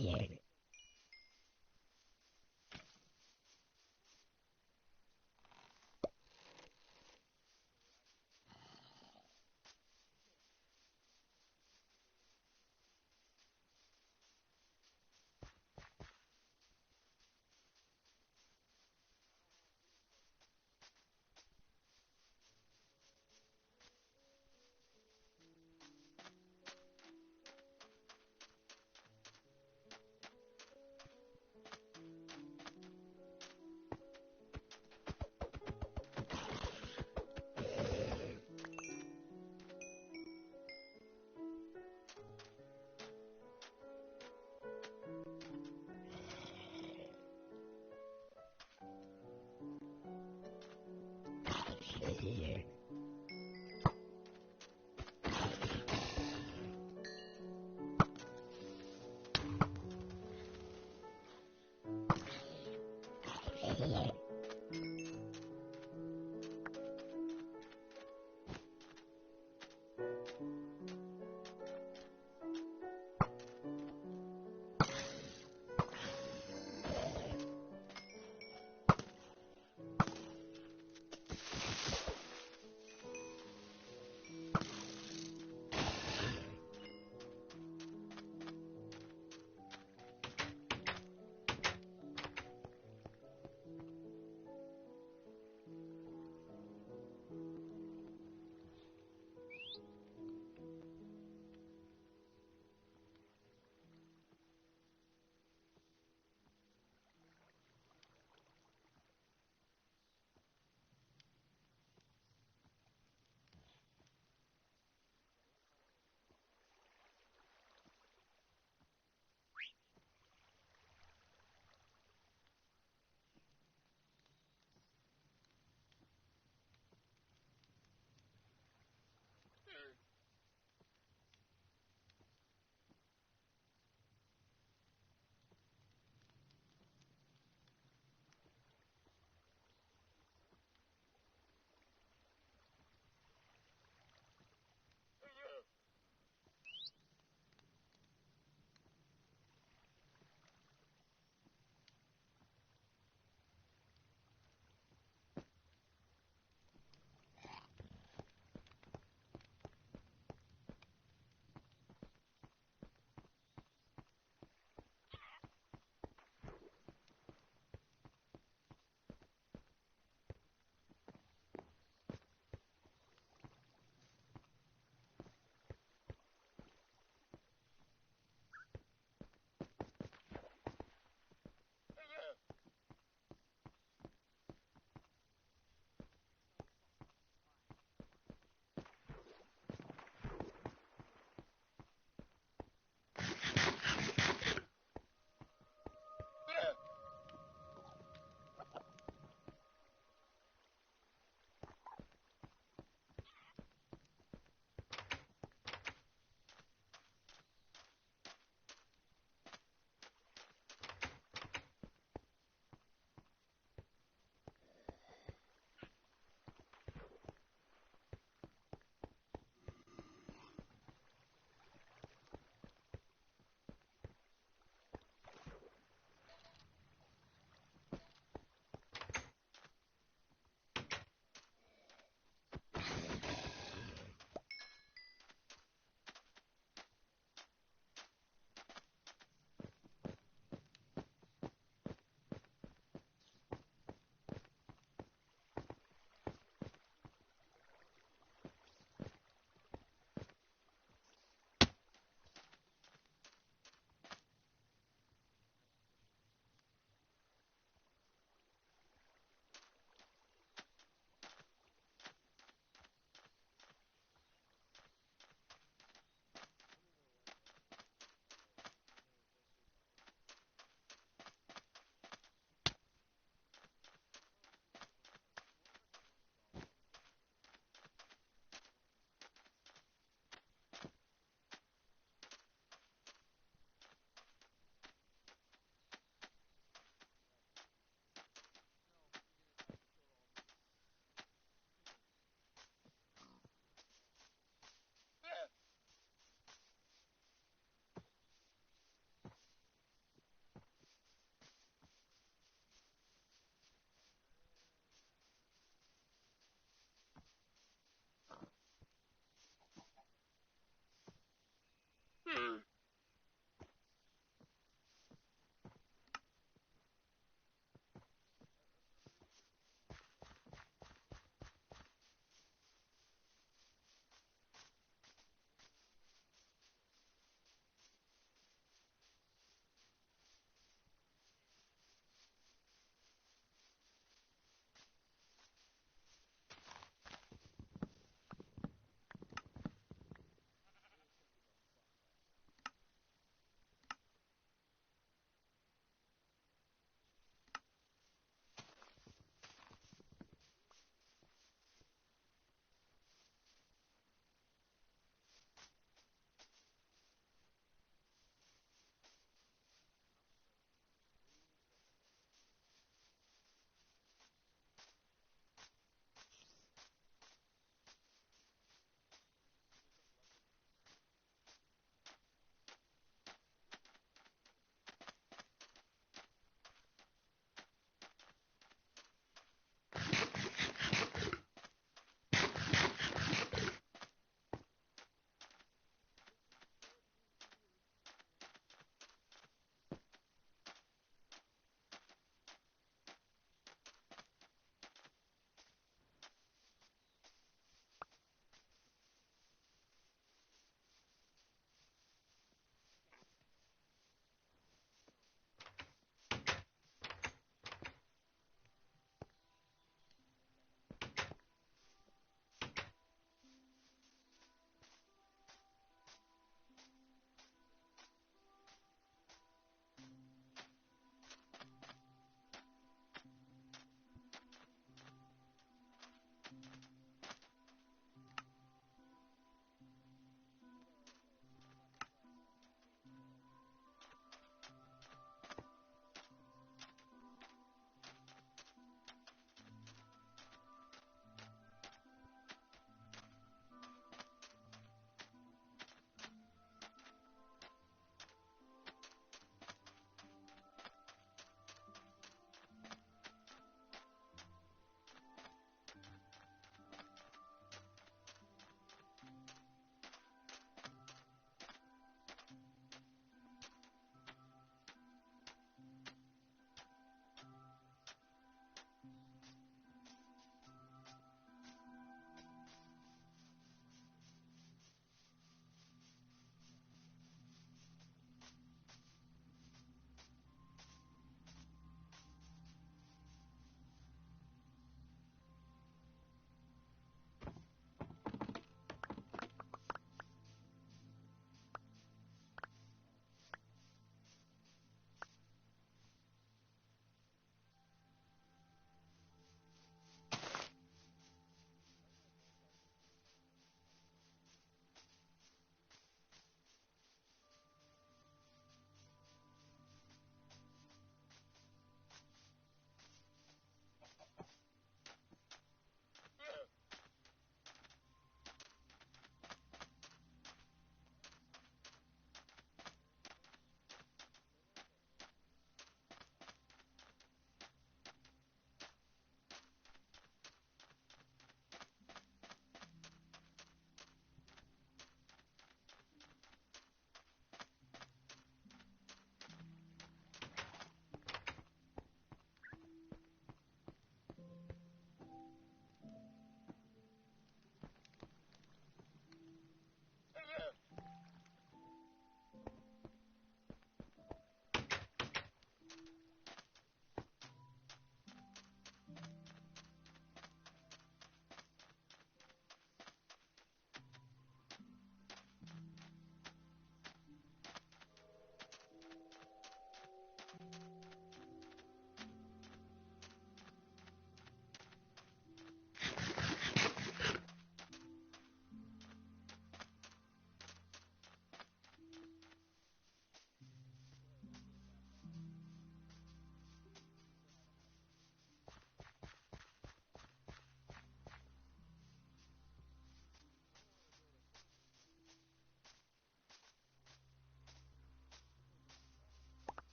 here.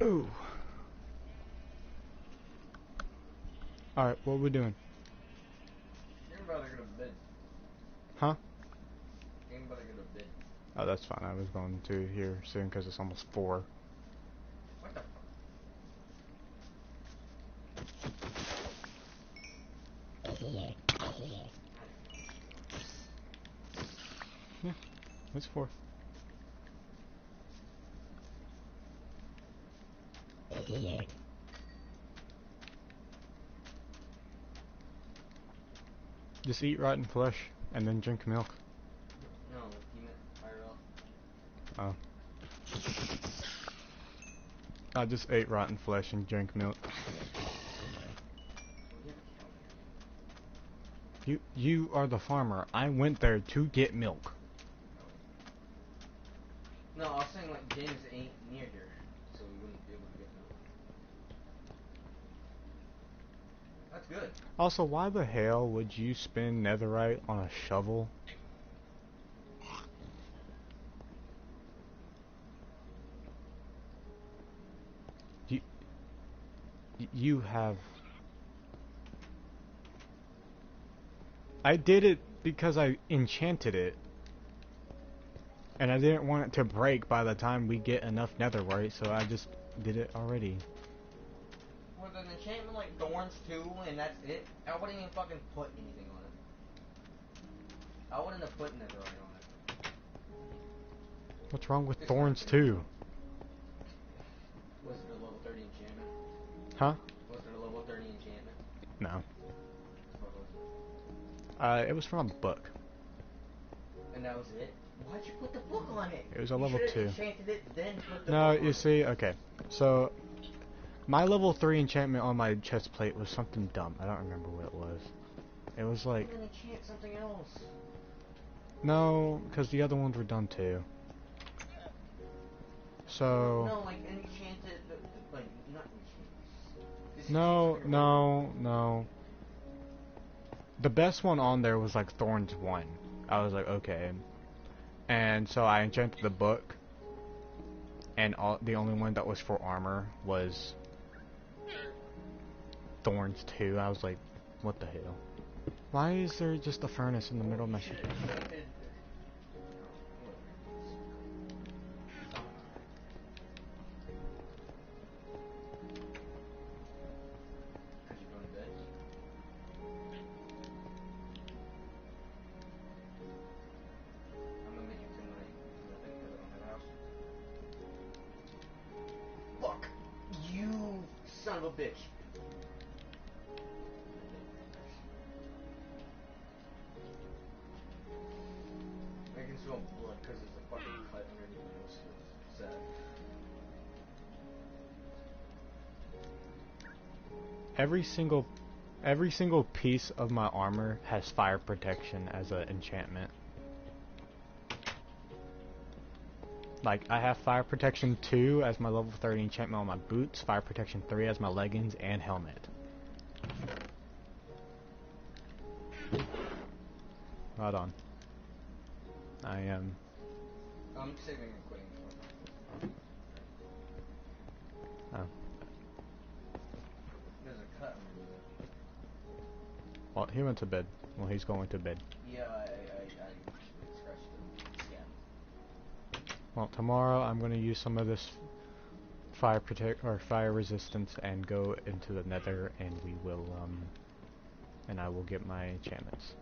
Ooh. Alright, what are we doing? You're about to go to bed. Huh? You're about to go to bed. Oh, that's fine. I was going to here soon because it's almost 4. What the fuck? Yeah, it's 4. Just eat rotten flesh and then drink milk. No, he meant IRL. Oh. I just ate rotten flesh and drank milk. You are the farmer. I went there to get milk. No, I was saying like James ain't near here, so we wouldn't be able to get milk. That's good. Also, why the hell would you spend netherite on a shovel? You have... I did it because I enchanted it. And I didn't want it to break by the time we get enough netherite, so I just did it already. With an enchantment like thorns too, and that's it, I wouldn't even fucking put anything on it. I wouldn't have put netherite on it. What's wrong with thorns too? Was it a level 30 enchantment? Huh? Was it a level 30 enchantment? No. What was it? It was from a book. And that was it? Why'd you put the book on it? It was a level 2. You enchanted it, then put the No, book on you see, it. okay. So, my level 3 enchantment on my chest plate was something dumb. I don't remember what it was. It was like... I'm gonna enchant something else. No, because the other ones were done too. So... No, like enchanted, like, not enchanted. No. The best one on there was like Thorns 1. I was like, okay. And so I enchanted the book. And the only one that was for armor was Thorns 2. I was like, what the hell? Why is there just a furnace in the middle of my ship? Fuck you, son of a bitch. I can smell blood because there's a fucking cut underneath my nose. Sad. Every single piece of my armor has fire protection as an enchantment. Like, I have fire protection 2 as my level 30 enchantment on my boots, fire protection 3 as my leggings and helmet. Hold on. I am... I'm saving and quitting. Oh. There's a cut underneath it. Well, he went to bed. Well, he's going to bed. Yeah, I scratched the scab. Well, tomorrow I'm going to use some of this fire resistance and go into the nether, and we will, and I will get my enchantments.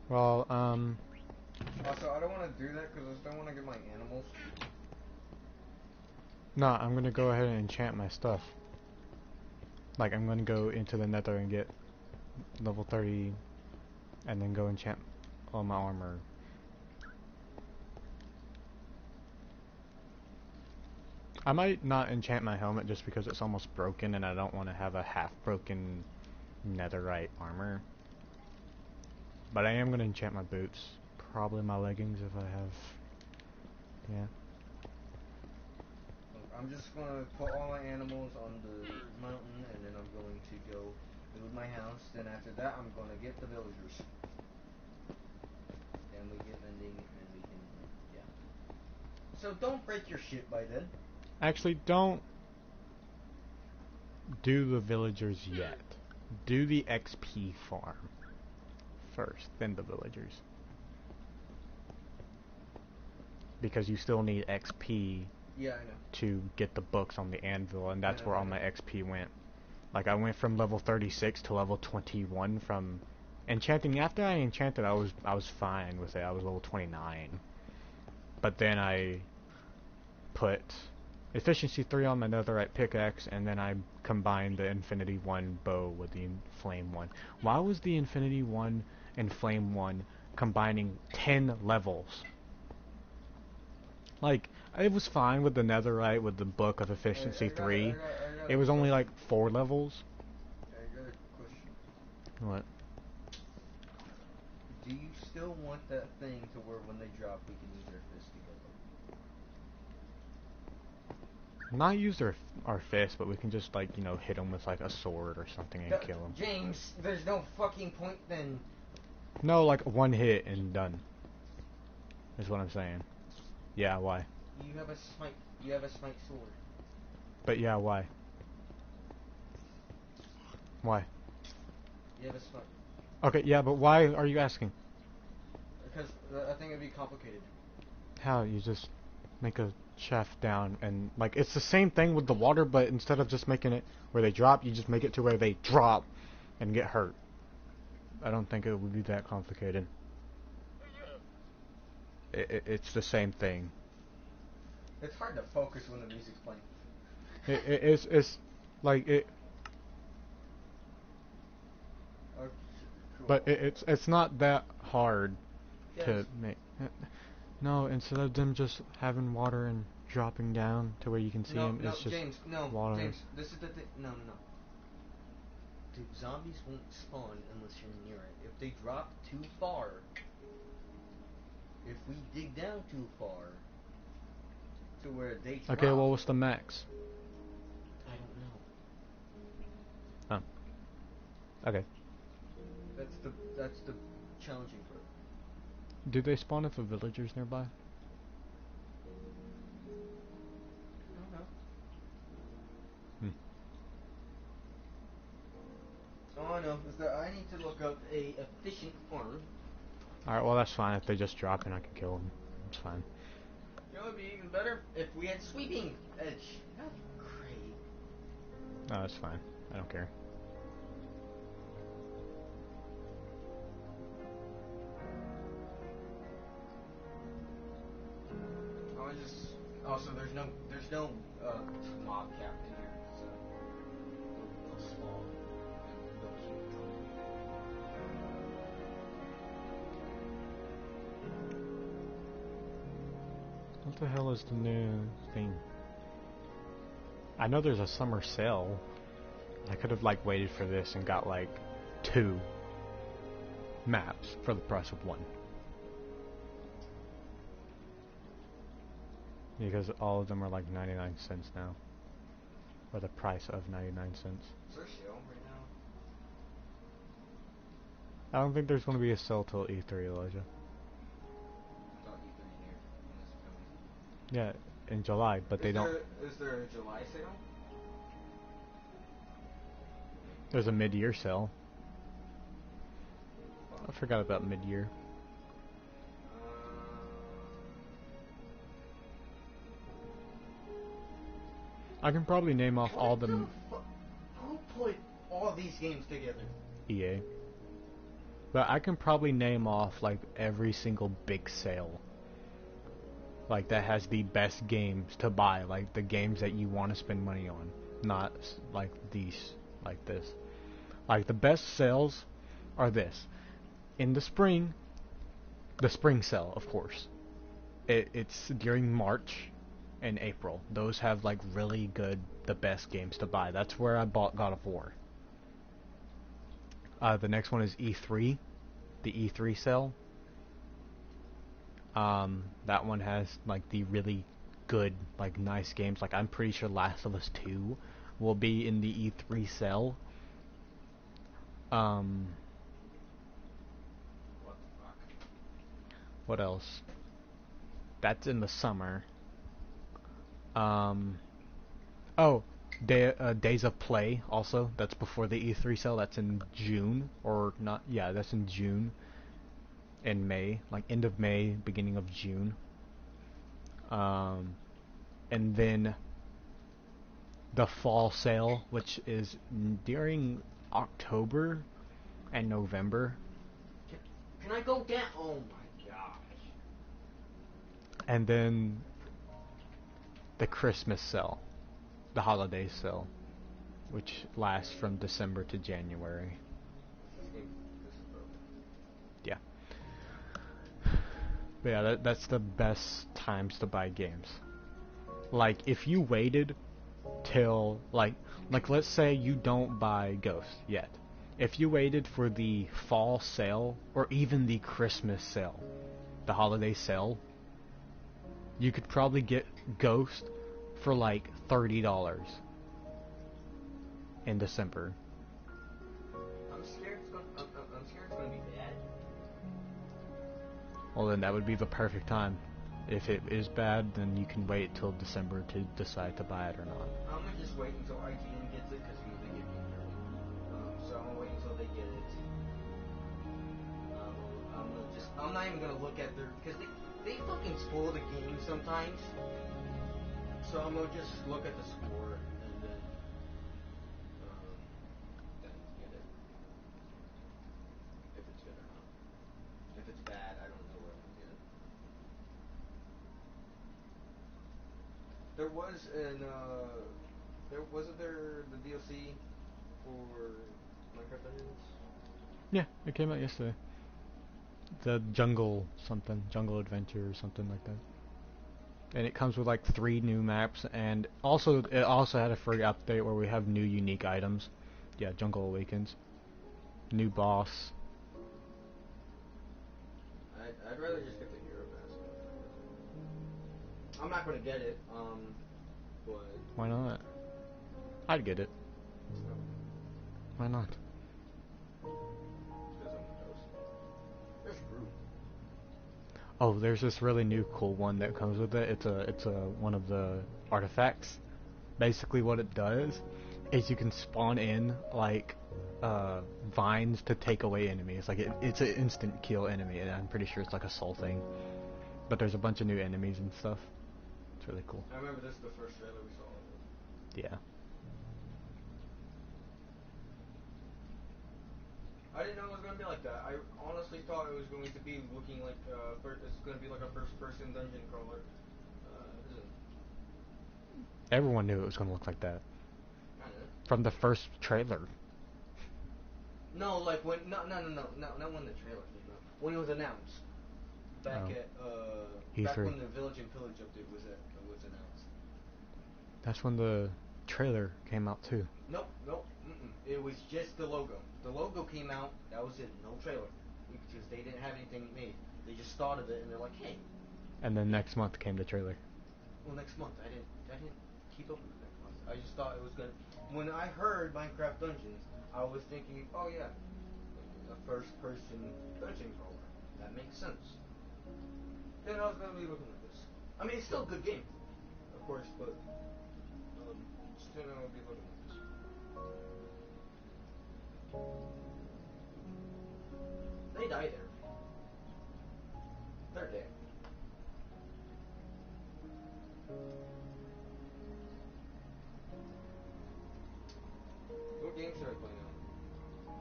Well, Also, I don't want to do that because I still want to get my animals. no, I'm going to go ahead and enchant my stuff. Like, I'm going to go into the nether and get level 30, and then go enchant all my armor. I might not enchant my helmet just because it's almost broken and I don't want to have a half-broken netherite armor. But I am going to enchant my boots. Probably my leggings if I have... Yeah. I'm just going to put all my animals on the mountain and then I'm going to go build my house. Then after that, I'm gonna get the villagers. Then we get ending, and we can, yeah. So don't break your shit by then. Actually, don't do the villagers yet. Do the XP farm first, then the villagers. Because you still need XP Yeah, I know. to get the books on the anvil, and that's where all my XP went. Like, I went from level 36 to level 21 from enchanting. After I enchanted, I was fine with it. I was level 29. But then I put efficiency 3 on my netherite pickaxe, and then I combined the infinity 1 bow with the flame 1. Why was the infinity 1 and flame 1 combining 10 levels? Like, it was fine with the netherite, with the book of efficiency 3. It was only like 4 levels. I got a question. What? Do you still want that thing to where when they drop, we can use our fists to kill them? Not use our fist, but we can just, like, you know, hit them with like a sword or something and kill them. James, there's no fucking point then. No, like one hit and done. Is what I'm saying. Yeah, why? You have a smite sword. But yeah, why? Why? You have a smite. Okay, yeah, but why are you asking? Because I think it'd be complicated. How? You just make a shaft down and, like, it's the same thing with the water, but instead of just making it where they drop, you just make it to where they drop and get hurt. I don't think it would be that complicated. It's the same thing. It's hard to focus when the music's playing. It's like it. Okay, cool. But it's not that hard to make. No, instead of them just having water and dropping down to where you can see them, it's just James, water. James, this is the thing. No. Dude, zombies won't spawn unless you're near it. If they drop too far, if we dig down too far to where they drop. Okay, well, what's the max? I don't know. Oh. Okay. That's the challenging part. Do they spawn if a villager's nearby? I don't know. All I know is that I need to look up a efficient farm. Alright, well, that's fine. If they just drop and I can kill them, it's fine. You know, it'd be even better if we had sweeping edge. That'd be great. No, that's fine. I don't care. Also, there's no mob cap in here, so they'll spawn and they'll keep coming. What the hell is the new thing? I know there's a summer sale. I could have, like, waited for this and got, like, 2 maps for the price of 1. Because all of them are like 99 cents now. Or the price of 99 cents. Is there a sale right now? I don't think there's going to be a sale till E3, Elijah. I thought E3 near. When is it coming? Yeah, in July, but they don't... Is there a July sale? There's a mid-year sale. I forgot about mid-year. I can probably name off all the... Who put all these games together? EA. But I can probably name off, like, every single big sale. Like, that has the best games to buy. Like, the games that you want to spend money on. Not, like, these. Like this. Like, the best sales are this. In the spring sale, of course. It's during March and April. Those have, like, really good, the best games to buy. That's where I bought God of War. The next one is E3. The E3 sale. That one has, like, the really good, like, nice games. Like, I'm pretty sure Last of Us 2 will be in the E3 sale. Um, What the fuck? what else? That's in the summer. Um, oh, Days of Play also. That's before the E3 sale. That's in June or not? Yeah, that's in June and May, like end of May, beginning of June. Um, and then the fall sale, which is during October and November, Can I go down? Oh my gosh. and then the Christmas sale, the holiday sale, which lasts from December to January. This is broken. Yeah. But yeah, that's the best times to buy games. Like, if you waited till, like let's say you don't buy Ghost yet. If you waited for the fall sale, or even the Christmas sale, the holiday sale, you could probably get Ghost for like $30 in December. I'm scared I'm scared it's gonna be bad. Well, then that would be the perfect time. If it is bad, then you can wait till December to decide to buy it or not. I'm gonna just wait until IGN gets it, because they get me early. So I'm gonna wait until they get it. I'm not even gonna look at their, because they fucking spoil the game sometimes. So I'm gonna just look at the score and then get it. If it's good or not. If it's bad, I don't know where I'm gonna get it. There was wasn't there the DLC for Minecraft Dungeons? Yeah, it came out yesterday. The Jungle something, Jungle Adventure or something like that. And it comes with like 3 new maps, and also it also had a free update where we have new unique items. Yeah, Jungle Awakens. New boss. I'd rather just get the Hero Pass. I'm not gonna get it, but Why not? I'd get it. no, Why not? because I'm Ghost. There's Groot. Oh, there's this really new cool one that comes with it. It's a one of the artifacts. Basically what it does is you can spawn in like vines to take away enemies. Like it's an instant kill enemy, and I'm pretty sure it's like a soul thing. But there's a bunch of new enemies and stuff. It's really cool. I remember this is the first trailer we saw. Yeah. I didn't know it was gonna be like that. I honestly thought it was going to be looking like it's gonna be like a first-person dungeon crawler. It isn't. Everyone knew it was going to look like that I didn't. from the first trailer. No, like when not when the trailer came out. When it was announced. Back Oh. at back E3. when the Village and Pillage update was announced. That's when the trailer came out too. Nope. It was just the logo. The logo came out. That was it. No trailer, because they didn't have anything made. They just thought of it and they're like, hey. And then next month came the trailer. Well, next month. I didn't keep up with it next month. I just thought it was gonna. When I heard Minecraft Dungeons, I was thinking, oh yeah, a first-person dungeon crawler. That makes sense. Then I was gonna be looking like this. I mean, it's still a good game, of course, but still gonna be looking like this. They die there. They're dead. What game should I play now?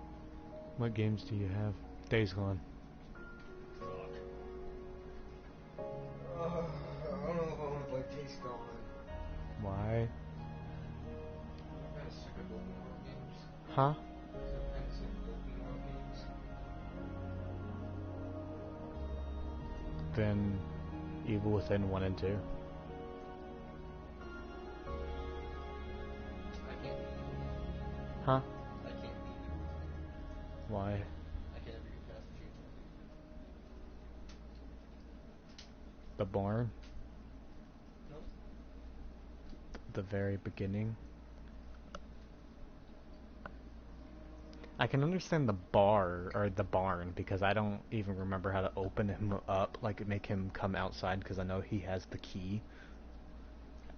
What games do you have? Days Gone. Fuck. I don't know if I want to play Days Gone. Why? I'm kind of sick of open world games. Huh? I'm kind of sick of open world games. Then Evil Within 1 and 2. I can't beat it. Huh? I can't beat it. Why? I can never get past the chainsaw thing. The barn? No? The very beginning? I can understand the bar or the barn because I don't even remember how to open him up, like make him come outside because I know he has the key.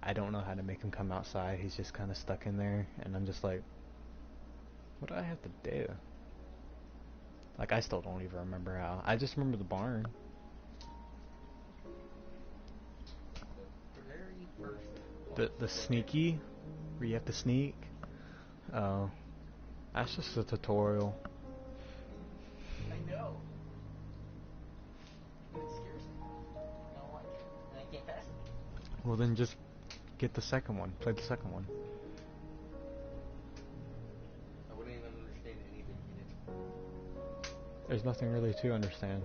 I don't know how to make him come outside. He's just kind of stuck in there, and I'm just like, what do I have to do? Like, I still don't even remember how. I just remember the barn. The very first The sneaky, where you have to sneak. Oh, that's just a tutorial. I know. It scares me. I don't like it. And I can't pass it. Well, then just get the second one. Play the second one. I wouldn't even understand anything in it. There's nothing really to understand.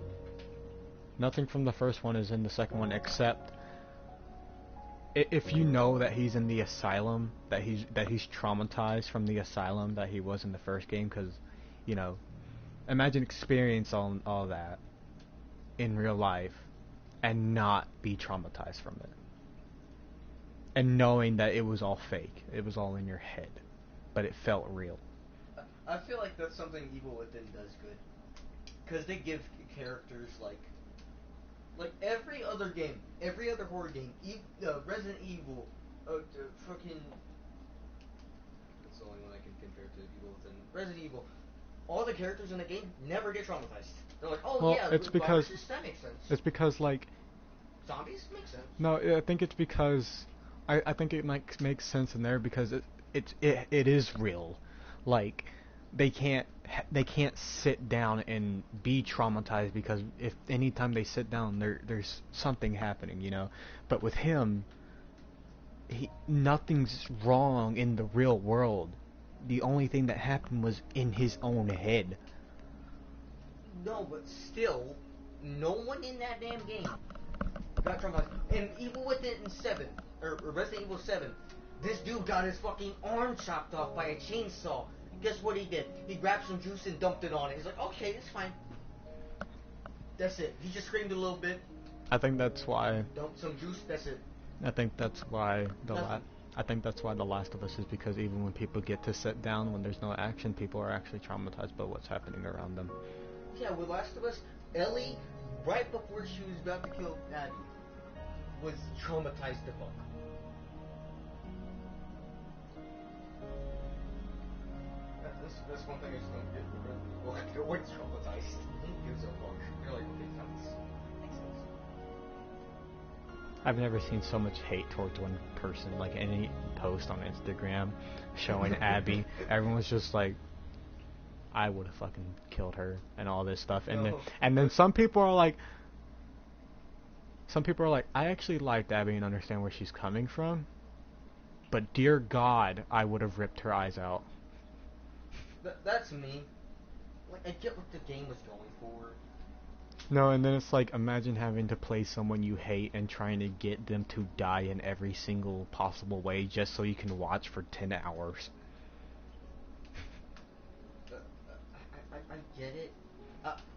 Nothing from the first one is in the second one except if you know that he's in the asylum, that he's traumatized from the asylum that he was in the first game, because, you know, imagine experience all that in real life and not be traumatized from it. And knowing that it was all fake. It was all in your head. But it felt real. I feel like that's something Evil Within does good. Because they give characters like every other game, every other horror game, Resident Evil, fucking. That's the only one I can compare to Evil Within. Resident Evil. All the characters in the game never get traumatized. They're like, oh well, yeah, it's because viruses, that makes sense. It's because like Zombies makes sense. no, I think it's because I think it makes sense in there because it is real. Like they can't sit down and be traumatized because if anytime they sit down there's something happening, you know. But with him, nothing's wrong in the real world. The only thing that happened was in his own head. No, but still, no one in that damn game got traumatized. And Evil Within 7, or Resident Evil 7, this dude got his fucking arm chopped off by a chainsaw. Guess what he did? He grabbed some juice and dumped it on it. He's like, okay, it's fine. That's it. He just screamed a little bit. I think that's why. Dumped some juice. That's it. I think that's why I think that's why The Last of Us is because even when people get to sit down, when there's no action, people are actually traumatized by what's happening around them. Yeah, with Last of Us, Ellie, right before she was about to kill Abby, was traumatized to fuck. That's one thing I just don't get with Resident Evil. Like, no one's traumatized. Who gives a fuck? They're like, okay, that's makes sense. I've never seen so much hate towards one person, like any post on Instagram showing Abby. Everyone was just like, I would have fucking killed her and all this stuff. And then some people are like, I actually liked Abby and understand where she's coming from, but dear God, I would have ripped her eyes out. That's me. Like, I get what the game was going for. No, and then it's like, imagine having to play someone you hate and trying to get them to die in every single possible way just so you can watch for 10 hours. I get it.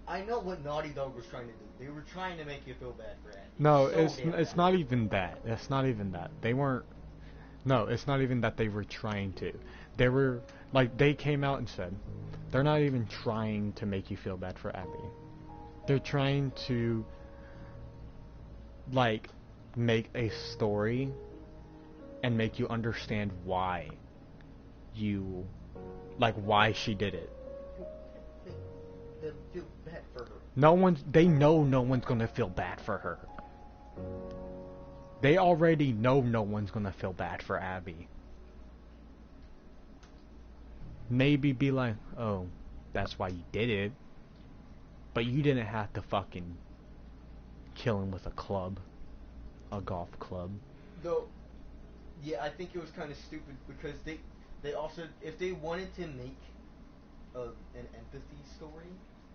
I know what Naughty Dog was trying to do. They were trying to make you feel bad for Abby. No, So it's not even that. It's not even that. They weren't. No, it's not even that they were trying to. They were like, they came out and said they're not even trying to make you feel bad for Abby. They're trying to like make a story and make you understand why why she did it. They feel bad for her. They know no one's gonna feel bad for her. They already know no one's gonna feel bad for Abby. Maybe be like, oh, that's why you did it. But you didn't have to fucking kill him with a club. A golf club. Though, yeah, I think it was kind of stupid because they also, if they wanted to make an empathy story,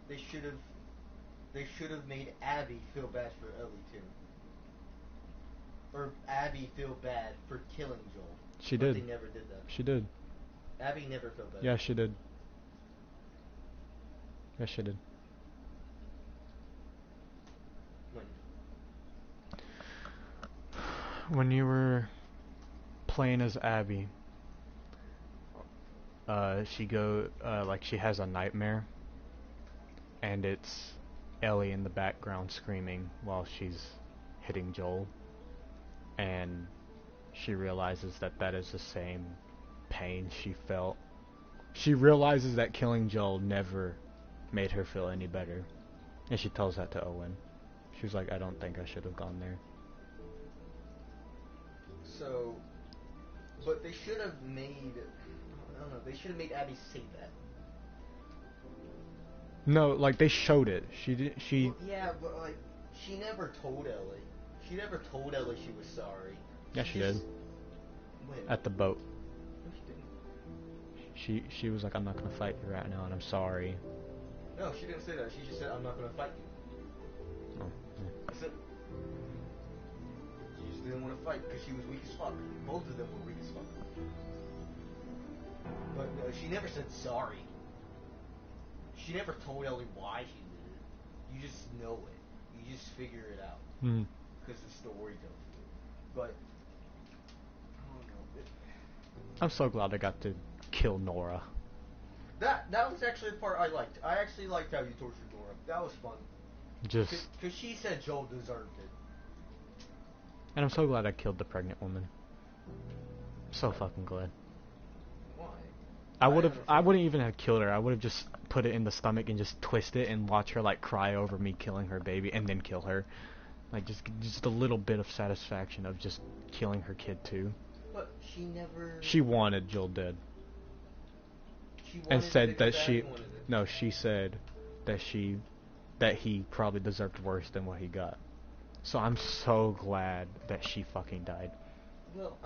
they should have made Abby feel bad for Ellie too. Or Abby feel bad for killing Joel. She but did. They never did that. She did. Abby never felt bad. Yeah, she did. Yeah, she did. When you were playing as Abby, like she has a nightmare, and it's Ellie in the background screaming while she's hitting Joel, and she realizes that that is the same pain she felt. She realizes that killing Joel never made her feel any better, and she tells that to Owen. She was like, I don't think I should have gone there. So, but they should have made, I don't know, they should have made Abby say that. No, like they showed it. Well, yeah, but like, she never told Ellie. She never told Ellie she was sorry. Yeah, she did. When? At the boat. No, she didn't. She was like, I'm not gonna fight you right now, and I'm sorry. No, she didn't say that. She just said, I'm not gonna fight you. Oh, yeah. That's it. She just didn't want to fight because she was weak as fuck. Both of them were weak as fuck. But she never said sorry. She never told Ellie why she did it. You just know it. You just figure it out. Because the story tells you. But, I don't know. I'm so glad I got to kill Nora. That was actually the part I liked. I actually liked how you tortured Nora. That was fun. Just... Because she said Joel deserved it. And I'm so glad I killed the pregnant woman. So fucking glad. Why? I wouldn't even have killed her. I would have just put it in the stomach and just twist it and watch her like cry over me killing her baby and then kill her. Like just a little bit of satisfaction of just killing her kid too. But she never... She wanted Joel dead. She wanted And said it that because she... Abby wanted it. No, she said that he probably deserved worse than what he got. So I'm so glad that she fucking died. Well,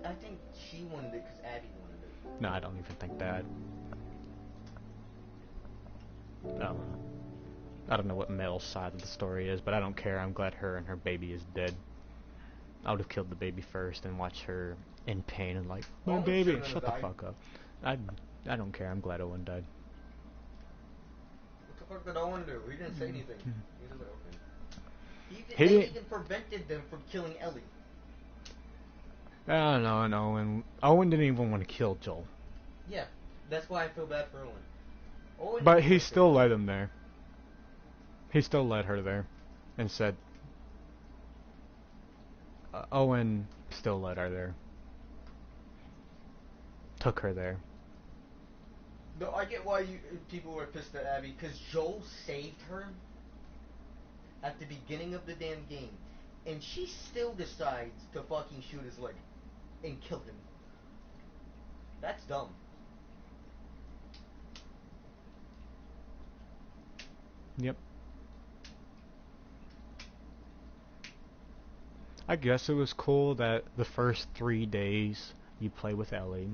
I think she wanted it because Abby wanted it. No, I don't even think that. I don't know what Mel's side of the story is, but I don't care. I'm glad her and her baby is dead. I would have killed the baby first and watched her in pain and like, my Owen baby, shouldn't have shut the died. fuck up. I don't care. I'm glad Owen died. What the fuck did Owen do? He didn't say anything. He was like, okay. He They didn't- even prevented them from killing Ellie. I don't know, and Owen didn't even want to kill Joel. Yeah, that's why I feel bad for Owen. Owen But didn't he want to still kill led him there. He still led her there. And said... Owen still led her there. Took her there. No, I get why people were pissed at Abby, because Joel saved her at the beginning of the damn game, and she still decides to fucking shoot his leg and kill him. That's dumb. Yep. I guess it was cool that the first 3 days you play with Ellie,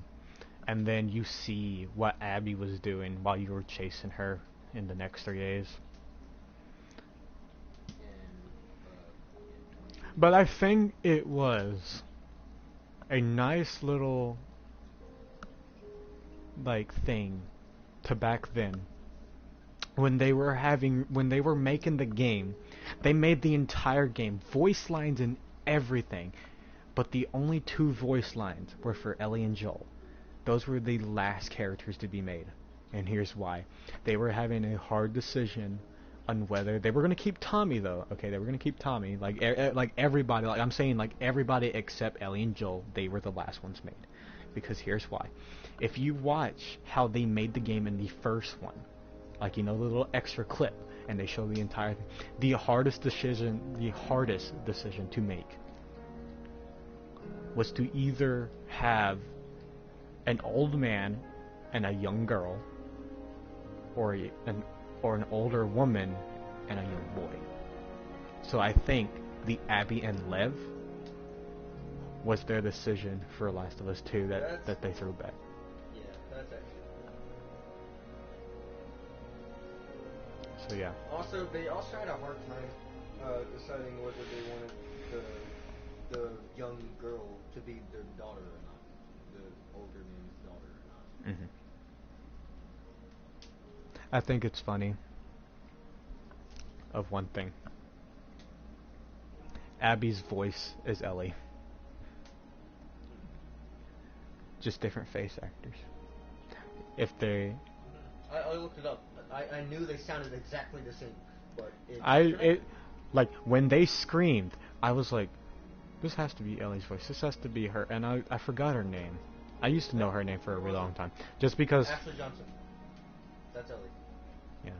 and then you see what Abby was doing while you were chasing her in the next 3 days. But I think it was a nice little like thing to back then. When they were making the game, they made the entire game, voice lines and everything, but the only 2 voice lines were for Ellie and Joel. Those were the last characters to be made, and here's why. They were having a hard decision on whether they were going to keep Tommy though. Okay, they were going to keep Tommy, like everybody, like I'm saying, like everybody except Ellie and Joel, they were the last ones made. Because here's why. If you watch how they made the game in the first one, like, you know, the little extra clip, and they show the entire thing. The hardest decision to make was to either have an old man and a young girl, or an older woman and a young boy. So I think the Abby and Lev was their decision for Last of Us 2 that they threw back. Yeah, that's actually. So yeah. Also, they also had a hard time deciding whether they wanted the young girl to be their daughter or not, the older man's daughter or not. I think it's funny of one thing. Abby's voice is Ellie. Just different face actors. if they. I looked it up. I knew they sounded exactly the same, but Like when they screamed, I was like, this has to be Ellie's voice. This has to be her, and I forgot her name. I used to know her name for a really long time, just because. Ashley Johnson. That's Ellie. Yeah.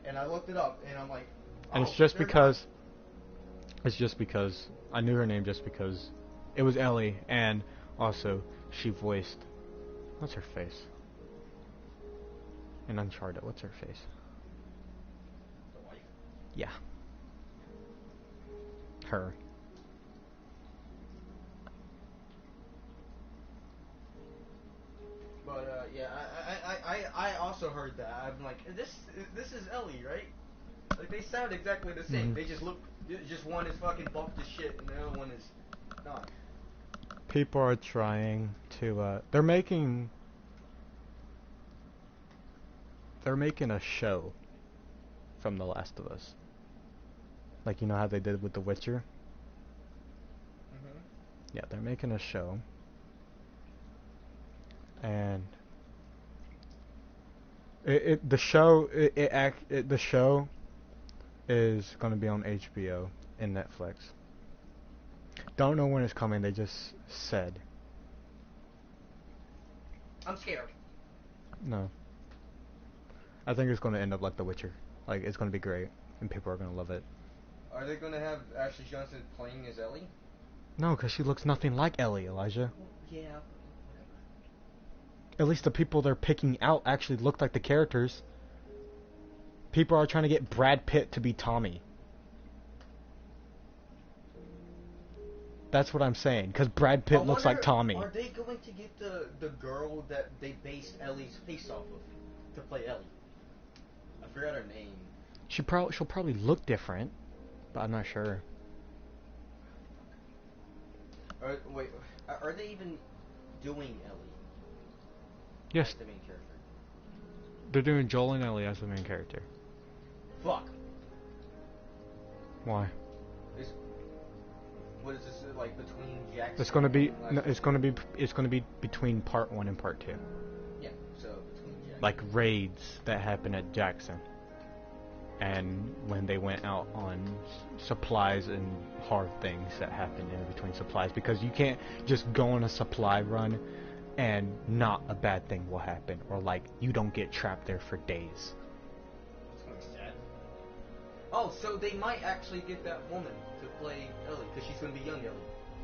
And I looked it up, and I'm like. And it's just because. It's just because I knew her name just because it was Ellie, and also she voiced. What's her face? In Uncharted, what's her face? The wife. Yeah. Her. But yeah, I also heard that. I'm like, this is Ellie, right? Like they sound exactly the same. They just look. Just one is fucking bumped as shit, and the other one is not. People are trying to. They're making a show from The Last of Us. Like, you know how they did with The Witcher? Yeah, they're making a show. And the show is going to be on HBO and Netflix. Don't know when it's coming, they just said. I'm scared. No. I think it's going to end up like The Witcher. Like, it's going to be great, and people are going to love it. Are they going to have Ashley Johnson playing as Ellie? No, because she looks nothing like Ellie, Elijah. Well, yeah, whatever. At least the people they're picking out actually look like the characters. People are trying to get Brad Pitt to be Tommy. That's what I'm saying, because Brad Pitt looks like Tommy. Are they going to get the girl that they based Ellie's face off of to play Ellie? I forgot her name. She'll probably look different, but I'm not sure. Wait, are they even doing Ellie? Yes. As the main character. They're doing Joel and Ellie as the main character. Fuck. Why? What is this like between Jackson? It's gonna be and, like, it's gonna be between part 1 and part 2. Yeah. So between Jackson. Like raids that happen at Jackson, and when they went out on supplies and hard things that happened in between supplies, because you can't just go on a supply run and not a bad thing will happen, or like you don't get trapped there for days. Oh, so they might actually get that woman to play Ellie, because she's going to be young Ellie,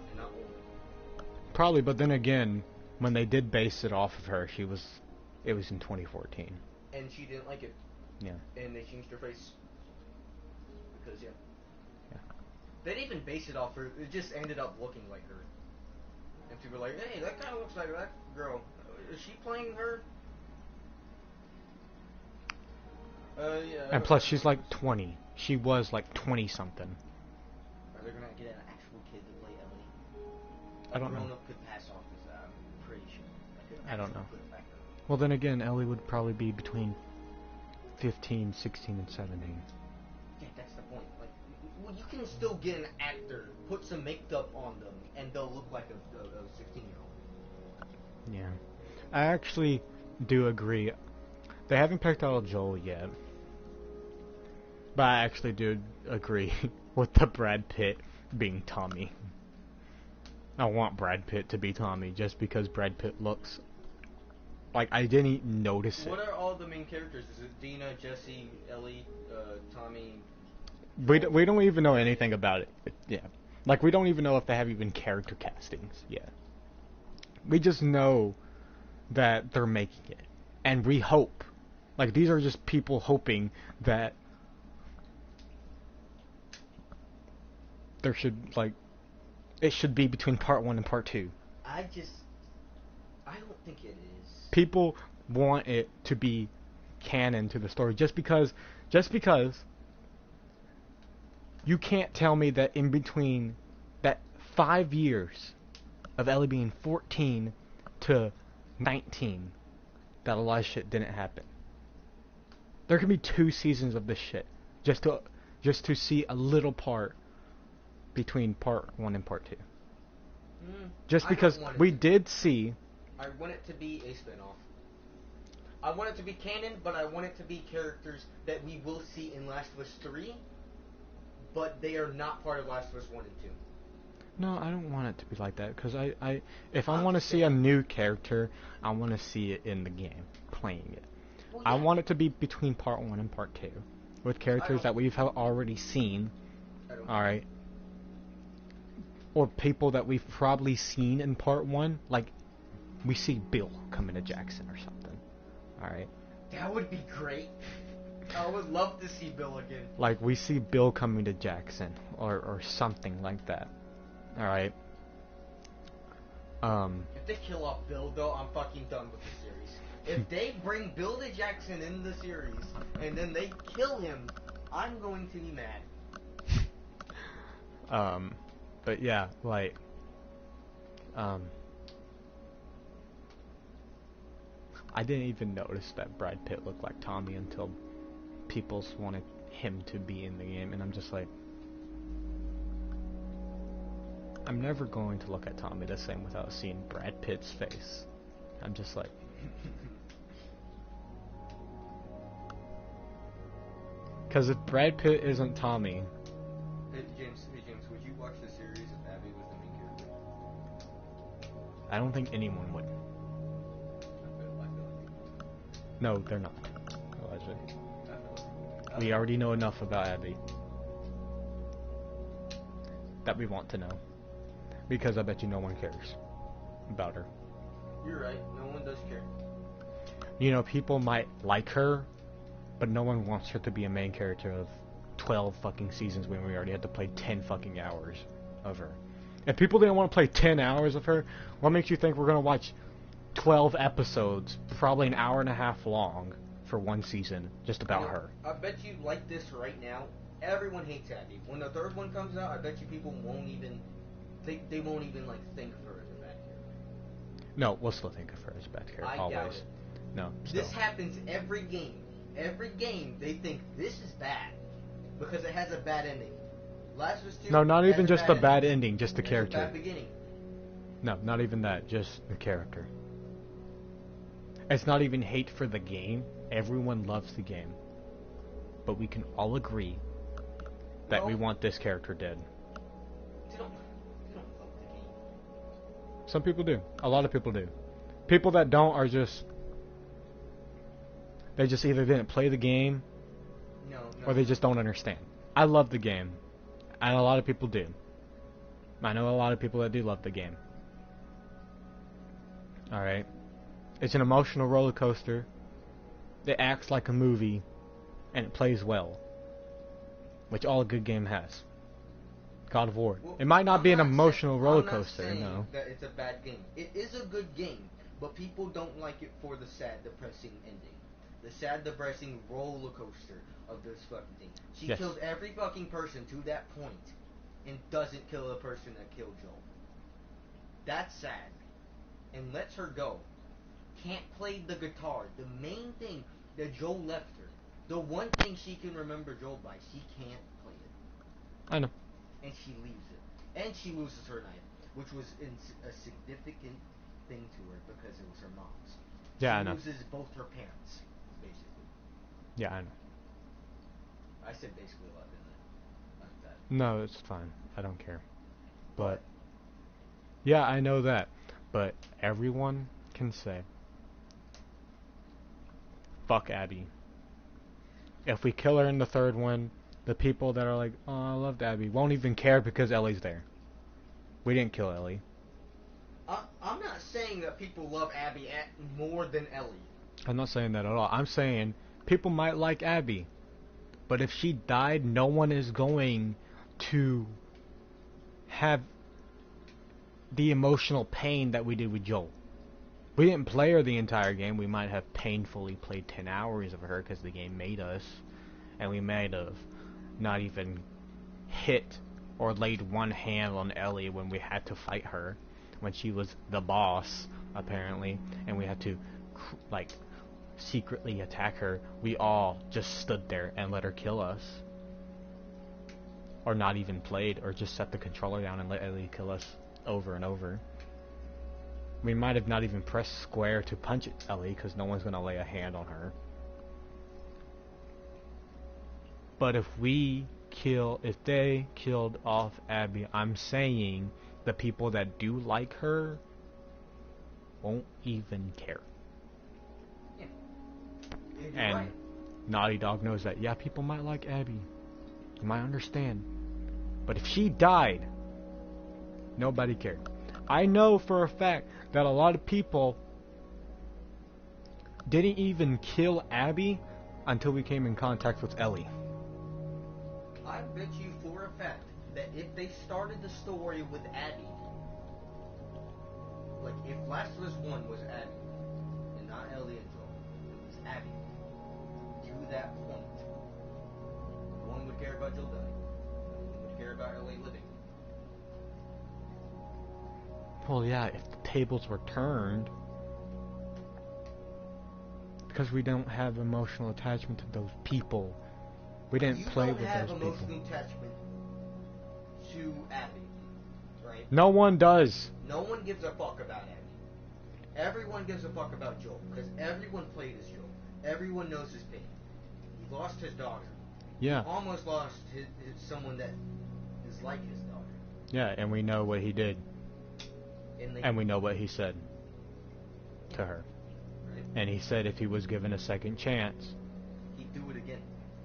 and not old. Probably, but then again, when they did base it off of her, it was in 2014. And she didn't like it. Yeah. And they changed her face. Because, yeah. Yeah. They didn't even base it off her, it just ended up looking like her. And people were like, hey, that kind of looks like that girl. Is she playing her? Yeah. And plus, she's like 20. She was like 20-something. Are they going to get an actual kid to play Ellie? I don't know. A grown-up could pass off as that, I'm pretty sure. I don't know. Well, then again, Ellie would probably be between 15, 16, and 17. Yeah, that's the point. Like, well, you can still get an actor, put some makeup on them, and they'll look like a 16-year-old. Yeah. I actually do agree. They haven't picked out Joel yet. But I actually do agree with the Brad Pitt being Tommy. I want Brad Pitt to be Tommy just because Brad Pitt looks like I didn't even notice it. What are all the main characters? Is it Dina, Jesse, Ellie, Tommy? We don't even know anything about it. Yeah. Like, we don't even know if they have even character castings yet. We just know that they're making it. And we hope. Like, these are just people hoping that there should, like, it should be between part 1 and part 2. I don't think it is. People want it to be canon to the story just because you can't tell me that in between that 5 years of Ellie being 14 to 19 that a lot of shit didn't happen. There could be 2 seasons of this shit just to see a little part between part 1 and part 2. Just because we did see I want it to be a spin-off. I want it to be canon, but I want it to be characters that we will see in Last of Us 3, but they are not part of Last of Us 1 and 2. No, I don't want it to be like that, because if I want to see a new character, I want to see it in the game, playing it. Well, yeah. I want it to be between part 1 and part 2, with characters that we've already seen, alright? Or people that we've probably seen in part 1, like, we see Bill coming to Jackson or something. Alright. That would be great. I would love to see Bill again. Like, we see Bill coming to Jackson, or something like that. Alright. If they kill off Bill, though, I'm fucking done with the series. If they bring Bill to Jackson in the series, and then they kill him, I'm going to be mad. But yeah, like, I didn't even notice that Brad Pitt looked like Tommy until people wanted him to be in the game, and I'm just like, I'm never going to look at Tommy the same without seeing Brad Pitt's face. I'm just like, because if Brad Pitt isn't Tommy... Hey James, would you watch the series if Abby was the main character? I don't think anyone would. No, they're not. Allegedly. We already know enough about Abby that we want to know. Because I bet you no one cares about her. You're right, no one does care. You know, people might like her, but no one wants her to be a main character of 12 fucking seasons when we already had to play 10 fucking hours of her. If people didn't want to play 10 hours of her, what makes you think we're going to watch 12 episodes, probably an hour and a half long, for one season, just about her? I bet you, like this right now, everyone hates Abby. When the third one comes out, I bet you people won't even... They won't even, like, think of her as a bad character. No, we'll still think of her as a bad character, always. Doubt it. No, still. This happens every game. Every game, they think, this is bad, because it has a bad ending. Last of Us 2... No, not even just a bad ending, just the character. A bad beginning. No, not even that, just the character. It's not even hate for the game. Everyone loves the game. But we can all agree that we want this character dead. They don't love the game. Some people do. A lot of people do. People that don't are just... They just either didn't play the game, or they just don't understand. I love the game. And a lot of people do. I know a lot of people that do love the game. Alright. It's an emotional roller coaster. It acts like a movie, and it plays well, which all a good game has. God of War. Well, it might not be an emotional roller coaster, I'm not saying no. that it's a bad game. It is a good game, but people don't like it for the sad, depressing ending. The sad, depressing roller coaster of this fucking thing. She killed every fucking person to that point, and doesn't kill the person that killed Joel. That's sad. And lets her go. Can't play the guitar. The main thing that Joel left her. The one thing she can remember Joel by. She can't play it. I know. And she leaves it. And she loses her knife. Which was a significant thing to her because it was her mom's. Yeah, I know. She loses both her parents, basically. Yeah, I know. I said basically a lot, didn't I? Like that. No, it's fine. I don't care. But yeah, I know that. But everyone can say, fuck Abby. If we kill her in the third one, the people that are like, oh, I loved Abby, won't even care because Ellie's there. We didn't kill Ellie. I'm not saying that people love Abby more than Ellie. I'm not saying that at all. I'm saying people might like Abby. But if she died, no one is going to have the emotional pain that we did with Joel. We didn't play her the entire game. We might have painfully played 10 hours of her because the game made us. And we might have not even hit or laid one hand on Ellie when we had to fight her. When she was the boss, apparently. And we had to, like, secretly attack her. We all just stood there and let her kill us. Or not even played. Or just set the controller down and let Ellie kill us over and over. We might have not even pressed square to punch Ellie, because no one's gonna lay a hand on her. But if they killed off Abby, I'm saying the people that do like her won't even care. Yeah. And right. Naughty Dog knows that. Yeah, people might like Abby. You might understand. But if she died, nobody cared. I know for a fact that a lot of people didn't even kill Abby until we came in contact with Ellie. I bet you for a fact that if they started the story with Abby, like if Last of Us 1 was Abby, and not Ellie and Joel, it was Abby, to that point, no one would care about Joel dying. No one would care about Ellie living. Well, yeah, if the tables were turned, because we don't have emotional attachment to those people. We didn't play with those people. You don't have emotional attachment to Abby, right? No one does. No one gives a fuck about Abby. Everyone gives a fuck about Joel, because everyone played as Joel. Everyone knows his pain. He lost his daughter. Yeah. He almost lost someone that is like his daughter. Yeah, and we know what he did. And we know what he said to her. Right. And he said if he was given a second chance, he'd do it again.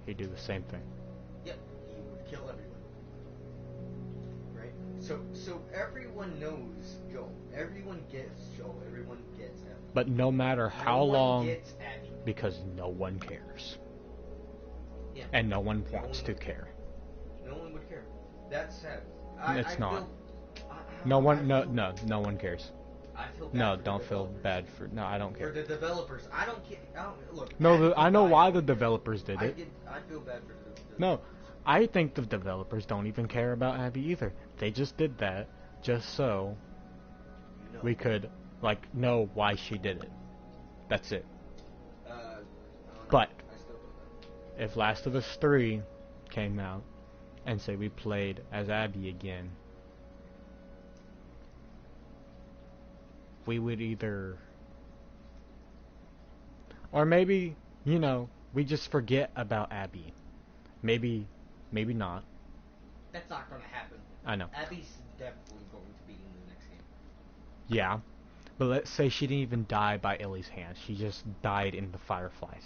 He'd do the same thing. Yep, he would kill everyone. Right? So everyone knows Joel. Everyone gets Joel. Everyone gets Abby. But no matter how long, gets Abby. Because no one cares. Yeah. And no one wants to care. No one would care. That's sad. It's not. No one cares. I feel bad no, don't feel bad for. No, I don't care. For the developers, I don't care. Look. No, I know why the developers did it. I feel bad for the developers. No, I think the developers don't even care about Abby either. They just did that just so we could know why she did it. That's it. But if Last of Us 3 came out and say we played as Abby again, we would either, or maybe, we just forget about Abby. Maybe not. That's not going to happen. I know. Abby's definitely going to be in the next game. Yeah, but let's say she didn't even die by Ellie's hand. She just died in the fireflies.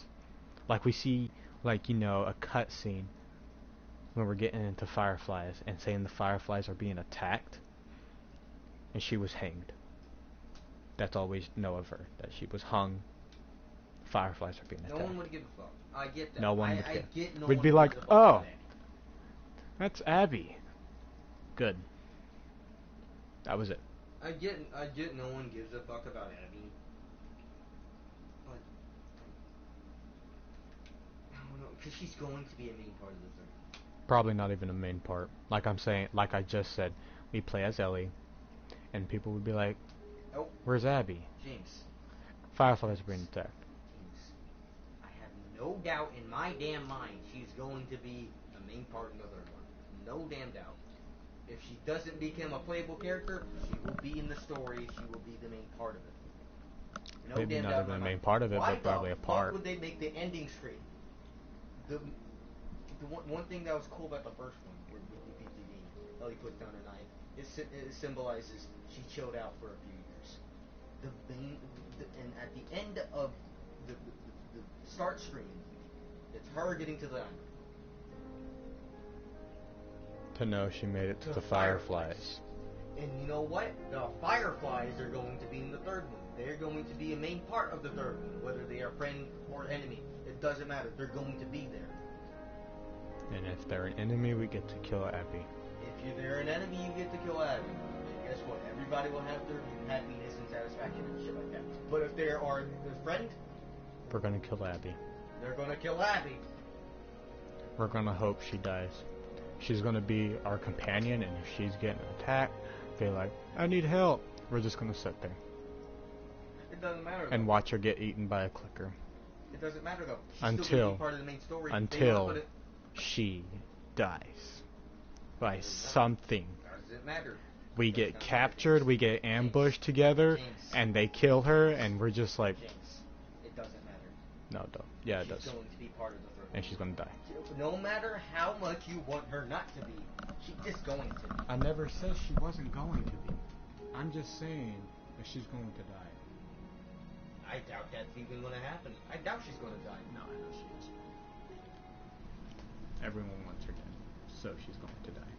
Like we see, a cutscene when we're getting into fireflies and saying the fireflies are being attacked, and she was hanged. That's all we know of her, that she was hung. Fireflies are being attacked. No one would give a fuck. I get that. No one would care. Get no We'd one be like, gives a fuck oh, about Abby. that's Abby. Good. That was it. I get no one gives a fuck about Abby. But I don't know, because she's going to be a main part of the thing. Probably not even a main part. Like I just said, we play as Ellie, and people would be like, oh, where's Abby? James. Fireflies are being attacked. James, I have no doubt in my damn mind she's going to be a main part in the third one. No damn doubt. If she doesn't become a playable character, she will be in the story. She will be the main part of it. No Maybe damn not doubt even in the my main mind. part of it, Why but probably a part. Why would they make the ending screen? The one thing that was cool about the first one, where you beat the game, Ellie puts down her knife. It symbolizes she chilled out for a few years. And at the end of the start screen, it's her getting to the island. To know she made it to the fireflies. And you know what? The fireflies are going to be in the third one. They're going to be a main part of the third one, whether they are friend or enemy. It doesn't matter. They're going to be there. And if they're an enemy, we get to kill Abby. If they're an enemy, you get to kill Abby. And guess what? Everybody will have their happiness and satisfaction and shit like that. But if they are a friend, we're gonna kill Abby. They're gonna kill Abby. We're gonna hope she dies. She's gonna be our companion, and if she's getting attacked, be like, I need help. We're just gonna sit there. It doesn't matter though. And watch her get eaten by a clicker. It doesn't matter though. She's still gonna be part of the main story. Until she dies by something. Doesn't matter. we That's get not captured, James. we get ambushed together, James. and they kill her, and we're just like, James, it doesn't matter. no, don't. Yeah, it She's does. going to be part of the third And she's gonna die. No matter how much you want her not to be, she is going to be. I never said she wasn't going to be. I'm just saying that she's going to die. I doubt that's even going to happen. I doubt she's going to die. No, I know she is. Everyone wants her dead, so she's going to die.